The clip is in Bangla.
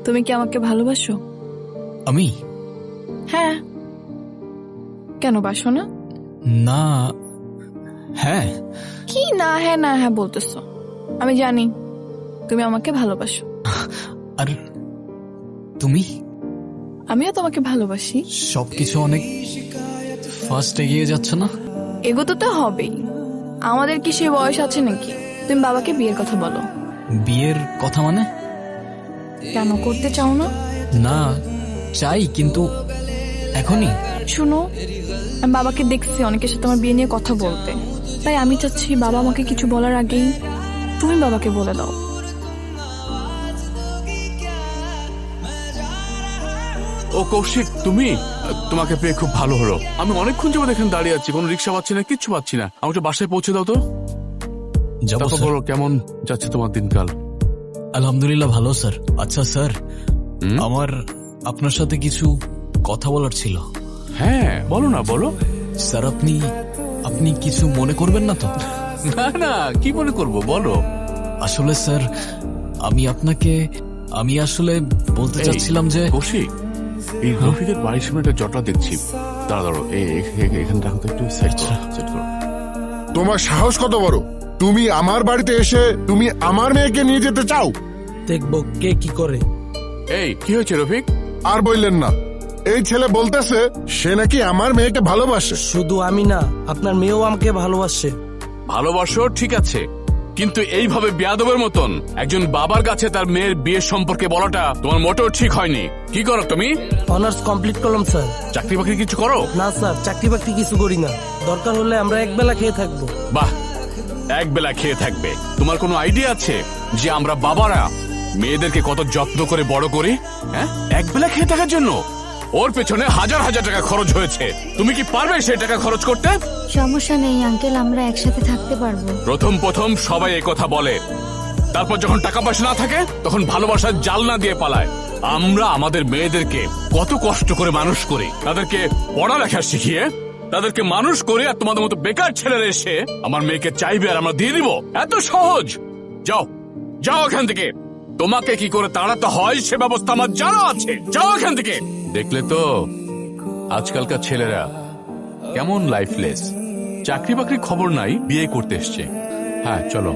তুমি কি আমাকে ভালোবাসো? আমি? হ্যাঁ। কেন বাসো না? না। হ্যাঁ। কি না হ্যাঁ না হ্যাঁ বলতেছো? আমি জানি তুমি আমাকে ভালোবাসো। আর তুমি? আমিও তোমাকে ভালোবাসি। সবকিছু অনেক ফাস্ট এগিয়ে যাচ্ছে না? এগোতে তো হবেই, আমাদের কি সে বয়স আছে নাকি? তুমি বাবাকে বিয়ের কথা বলো। বিয়ের কথা মানে? কেন করতে চাও না? না, চাই, কিন্তু এখনই। শুনো, আমি বাবাকে দেখছি অনেকের সাথে আমার বিয়ে নিয়ে কথা বলতে, তাই আমি চাচ্ছি বাবা আমাকে কিছু বলার আগেই তুমি বাবাকে বলে দাও। ও কৌশিক, তুমি? তোমাকে পেয়ে খুব ভালো হলো। আমি অনেকক্ষণ যাবত এখানে দাঁড়িয়ে আছি, কোনো রিক্সা পাচ্ছি না, কিচ্ছু পাচ্ছি না। আমাকে বাসায় পৌঁছে দাও তো। যাবো তারপর স্যার। বলো কেমন যাচ্ছে তোমার দিনকাল? আলহামদুলিল্লাহ ভালো স্যার। আচ্ছা স্যার, হুম? আমার আপনার সাথে কিছু কথা বলার ছিল। হ্যাঁ বলো না, বলো। স্যার, আপনি কিছু মনে করবেন না তো? না না, কি মনে করবো, বলো। আসলে স্যার, আমি আসলে বলতে এই, চাচ্ছিলাম যে কৌশিক, এই রফিকের বাড়ির সামনে একটা জটলা দেখছি। দাঁড়াও, এখানে রাখো তো, একটু সেট করো। তোমার সাহস কত বড়? তুমি আমার বাড়িতে এসে তুমি আমার মেয়েকে নিয়ে যেতে চাও? দেখবো কে কি করে। এই, কি হয়েছে রফিক? আর বললেন না, এই ছেলে বলতেছে সে নাকি আমার মেয়েকে ভালোবাসে। শুধু আমি না, আপনার মেয়েও আমাকে ভালোবাসে। ভালোবাসো ঠিক আছে, কিন্তু এইভাবে বেয়াদবের মতন একজন বাবার কাছে তার মেয়ের বিয়ের সম্পর্কে বলাটা তোমার মোটেও ঠিক হয়নি। কি করো তুমি? অনার্স কমপ্লিট করলাম স্যার। চাকরি বাকরি কিছু করো? না স্যার, চাকরি বাকরি কিছু করি না। দরকার হলে আমরা একবেলা খেয়ে থাকবো। বাহ, এক বেলা খেয়ে থাকবে? তোমার কোনো আইডিয়া আছে যে আমরা বাবারা মেয়েদেরকে কত যত্ন করে বড় করি? হ্যাঁ, এক বেলা খেয়ে থাকার জন্য ওর পেছনে হাজার হাজার টাকা খরচ হয়েছে। তুমি কি পারবে সেই টাকা খরচ করতে? সমস্যা নেই আঙ্কেল, আমরা একসাথে থাকতে পারবো। প্রথম সবাই এই কথা বলে, তারপর যখন টাকা পয়সা না থাকে তখন ভালোবাসার জাল না দিয়ে পালায়। আমরা আমাদের মেয়েদেরকে কত কষ্ট করে মানুষ করি, তাদেরকে পড়ালেখা শিখিয়ে তাদেরকে মানুষ করে, আর তোমাদের মতো বেকার ছেলেরা এসে আমার মেয়েকে চাইবে আর আমরা দিয়ে দিব? এত সহজ? যাও যাও এখান থেকে। তোমাকে কি করে তাড়াতে হয় সে ব্যবস্থা আমার জানা আছে। যাও এখান থেকে। দেখলে তো আজকালকার ছেলেরা কেমন লাইফলেস, চাকরি বাকরি খবর নাই, বিয়ে করতে এসছে। হ্যাঁ চলো।